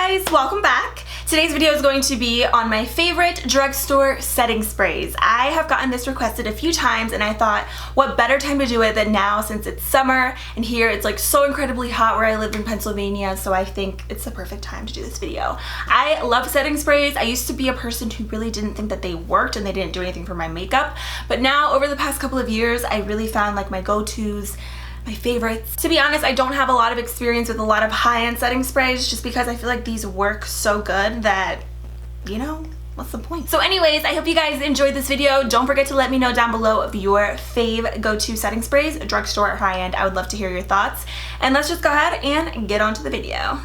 guys, welcome back. Today's video is going to be on my favorite drugstore setting sprays. I have gotten this requested a few times and I thought what better time to do it than now since it's summer and here it's like so incredibly hot where I live in Pennsylvania, so I think it's the perfect time to do this video. I love setting sprays. I used to be a person who really didn't think that they worked and they didn't do anything for my makeup, but now over the past couple of years I really found like my go-tos, my favorites. To be honest, I don't have a lot of experience with a lot of high-end setting sprays just because I feel like these work so good that, you know, what's the point? So anyways, I hope you guys enjoyed this video. Don't forget to let me know down below of your fave go-to setting sprays, drugstore or high-end. I would love to hear your thoughts. And let's just go ahead and get on to the video.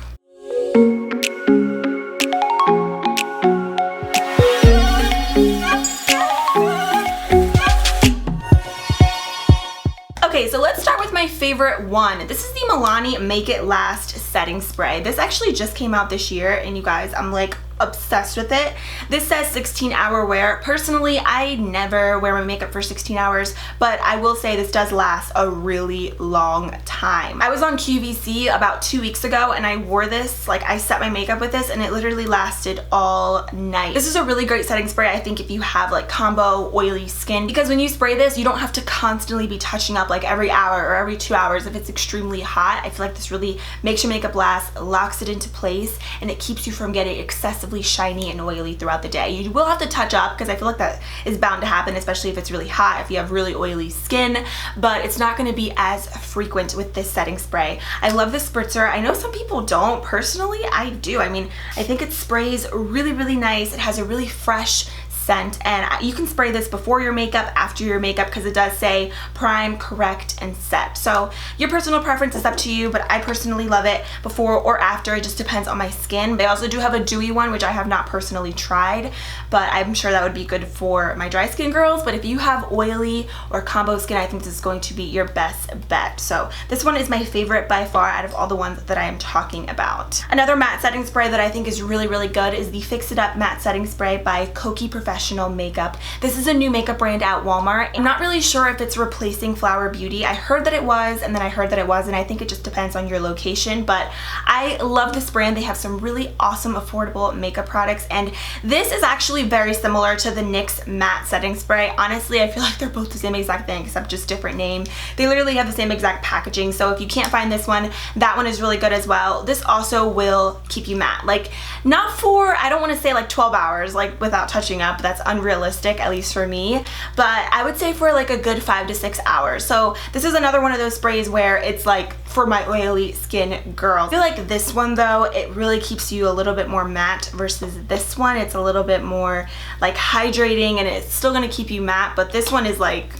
Okay, so let's start with my favorite one. This is the Milani Make It Last setting spray. This actually just came out this year and you guys, I'm like obsessed with it. This says 16-hour wear. Personally, I never wear my makeup for 16 hours, but I will say this does last a really long time. I was on QVC about 2 weeks ago and I wore this, like I set my makeup with this and it literally lasted all night. This is a really great setting spray, I think, if you have like combo oily skin, because when you spray this, you don't have to constantly be touching up like every hour or every 2 hours if it's extremely hot. I feel like this really makes your makeup last, locks it into place, and it keeps you from getting excessively shiny and oily throughout the day. You will have to touch up because I feel like that is bound to happen, especially if it's really hot, if you have really oily skin, but it's not going to be as frequent with this setting spray. I love this spritzer. I know some people don't. Personally, I do. I mean, I think it sprays really, really nice. It has a really fresh scent, and you can spray this before your makeup, after your makeup, because it does say prime, correct, and set. So your personal preference is up to you, but I personally love it before or after. It just depends on my skin. They also do have a dewy one, which I have not personally tried, but I'm sure that would be good for my dry skin girls. But if you have oily or combo skin, I think this is going to be your best bet. So this one is my favorite by far out of all the ones that I am talking about. Another matte setting spray that I think is really, really good is the Fix It Up Matte Setting Spray by Kokie Professional Makeup. This is a new makeup brand at Walmart. I'm not really sure if it's replacing Flower Beauty. I heard that it was, and then I heard that it wasn't. I think it just depends on your location, but I love this brand. They have some really awesome affordable makeup products, and this is actually very similar to the NYX matte setting spray. Honestly, I feel like they're both the same exact thing except just different name. They literally have the same exact packaging, so if you can't find this one, that one is really good as well. This also will keep you matte. Like, not for, I don't want to say like 12 hours like without touching up. That's unrealistic, at least for me, but I would say for like a good 5 to 6 hours. So this is another one of those sprays where it's like for my oily skin girl. I feel like this one though, it really keeps you a little bit more matte versus this one. It's a little bit more like hydrating and it's still gonna keep you matte, but this one is like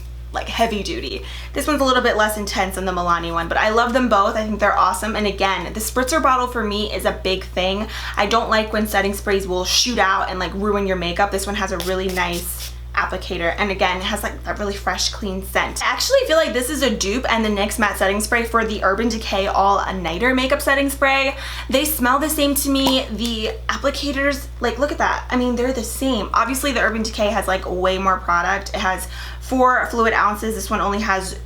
heavy duty. This one's a little bit less intense than the Milani one, but I love them both. I think they're awesome. And again, the spritzer bottle for me is a big thing. I don't like when setting sprays will shoot out and like ruin your makeup. This one has a really nice applicator, and again, it has like that really fresh, clean scent. I actually feel like this is a dupe and the NYX matte setting spray for the Urban Decay All-Nighter makeup setting spray. They smell the same to me. The applicators, like, look at that. I mean, they're the same. Obviously, the Urban Decay has like way more product. It has 4 fluid ounces. This one only has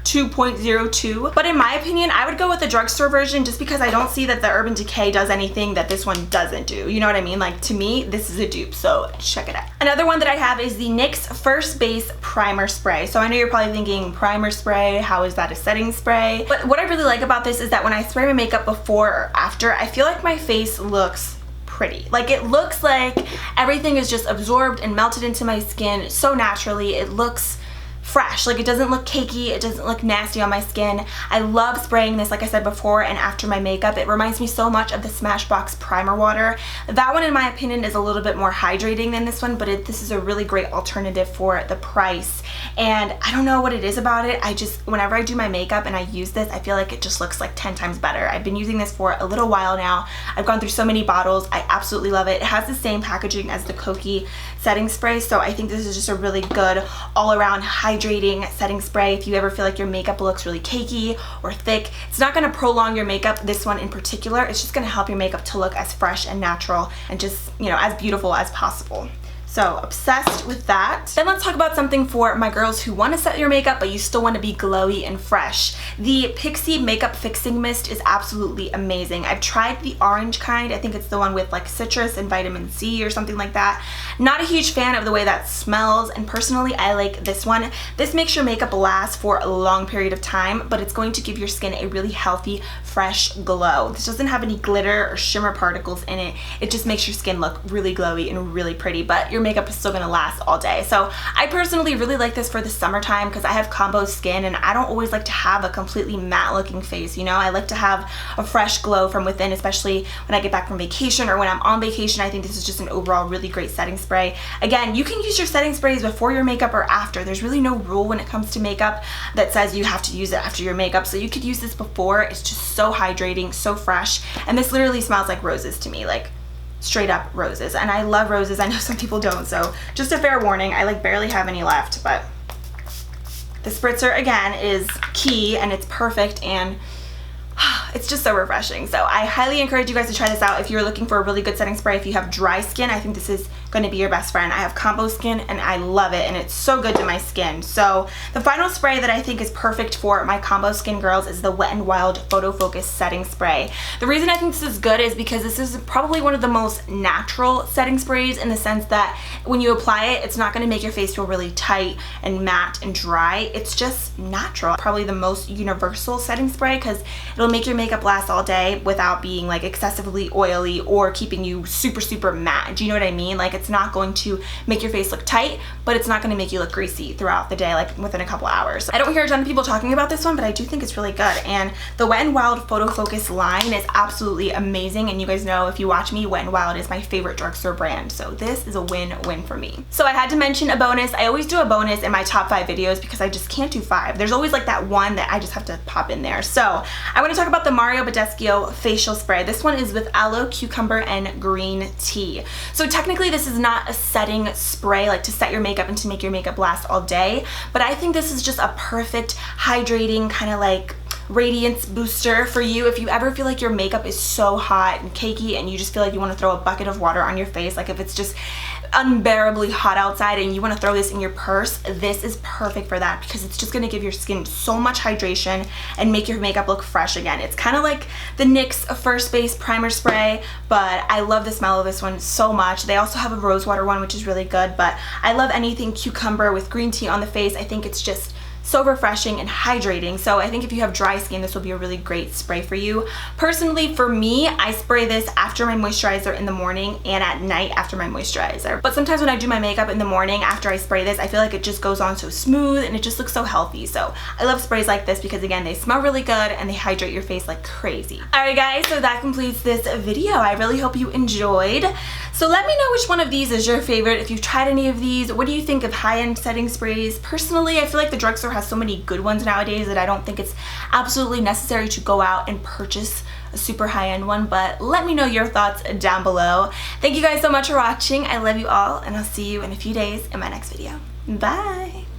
2.02, but in my opinion, I would go with the drugstore version just because I don't see that the Urban Decay does anything that this one doesn't do. You know what I mean? Like, to me, this is a dupe, so check it out. Another one that I have is the NYX First Base Primer Spray. So I know you're probably thinking, primer spray, how is that a setting spray? But what I really like about this is that when I spray my makeup before or after, I feel like my face looks pretty. Like, it looks like everything is just absorbed and melted into my skin so naturally. It looks fresh. Like, it doesn't look cakey, it doesn't look nasty on my skin. I love spraying this, like I said, before and after my makeup. It reminds me so much of the Smashbox Primer Water. That one, in my opinion, is a little bit more hydrating than this one, but this is a really great alternative for the price. And I don't know what it is about it. I just, whenever I do my makeup and I use this, I feel like it just looks like 10 times better. I've been using this for a little while now. I've gone through so many bottles. I absolutely love it. It has the same packaging as the Kokie setting spray, so I think this is just a really good all-around hydrating setting spray. If you ever feel like your makeup looks really cakey or thick, it's not going to prolong your makeup, this one in particular. It's just going to help your makeup to look as fresh and natural and just, you know, as beautiful as possible. So obsessed with that. Then let's talk about something for my girls who want to set your makeup but you still want to be glowy and fresh. The Pixie Makeup Fixing Mist is absolutely amazing. I've tried the orange kind. I think it's the one with like citrus and vitamin C or something like that. Not a huge fan of the way that smells, and personally I like this one. This makes your makeup last for a long period of time, but it's going to give your skin a really healthy, fresh glow. This doesn't have any glitter or shimmer particles in it. It just makes your skin look really glowy and really pretty, but your makeup is still gonna last all day. So I personally really like this for the summertime because I have combo skin and I don't always like to have a completely matte looking face, you know? I like to have a fresh glow from within, especially when I get back from vacation or when I'm on vacation. I think this is just an overall really great setting spray. Again, you can use your setting sprays before your makeup or after. There's really no rule when it comes to makeup that says you have to use it after your makeup, so you could use this before. It's just so hydrating, so fresh, and this literally smells like roses to me, like straight up roses, and I love roses. I know some people don't, so just a fair warning, I like barely have any left, but the spritzer again is key and it's perfect, and it's just so refreshing. So I highly encourage you guys to try this out if you're looking for a really good setting spray. If you have dry skin, I think this is going to be your best friend. I have combo skin and I love it, and it's so good to my skin. So the final spray that I think is perfect for my combo skin girls is the Wet n Wild Photofocus setting spray. The reason I think this is good is because this is probably one of the most natural setting sprays, in the sense that when you apply it, it's not going to make your face feel really tight and matte and dry. It's just natural. Probably the most universal setting spray because it'll make your makeup last all day without being like excessively oily or keeping you super matte. Do you know what I mean? Like, it's not going to make your face look tight, but it's not going to make you look greasy throughout the day, like within a couple hours. I don't hear a ton of people talking about this one, but I do think it's really good. And the Wet n Wild Photofocus line is absolutely amazing, and you guys know, if you watch me, Wet n Wild is my favorite drugstore brand, so this is a win-win for me. So I had to mention a bonus. I always do a bonus in my top 5 videos because I just can't do 5. There's always like that one that I just have to pop in there. So I want to talk about the Mario Badescu facial spray. This one is with aloe, cucumber, and green tea. So technically this is not a setting spray like to set your makeup and to make your makeup last all day, but I think this is just a perfect hydrating kind of like radiance booster for you if you ever feel like your makeup is so hot and cakey and you just feel like you want to throw a bucket of water on your face. Like if it's just unbearably hot outside and you want to throw this in your purse, this is perfect for that, because it's just going to give your skin so much hydration and make your makeup look fresh again. It's kind of like the NYX First Base Primer Spray, but I love the smell of this one so much. They also have a rosewater one, which is really good, but I love anything cucumber with green tea on the face. I think it's just so refreshing and hydrating. So I think if you have dry skin, this will be a really great spray for you. Personally, for me, I spray this after my moisturizer in the morning and at night after my moisturizer. But sometimes when I do my makeup in the morning after I spray this, I feel like it just goes on so smooth and it just looks so healthy. So I love sprays like this because, again, they smell really good and they hydrate your face like crazy. Alright guys, so that completes this video. I really hope you enjoyed. So let me know which one of these is your favorite. If you've tried any of these, what do you think of high-end setting sprays? Personally, I feel like the drugstore has so many good ones nowadays that I don't think it's absolutely necessary to go out and purchase a super high-end one, but let me know your thoughts down below. Thank you guys so much for watching. I love you all, and I'll see you in a few days in my next video. Bye!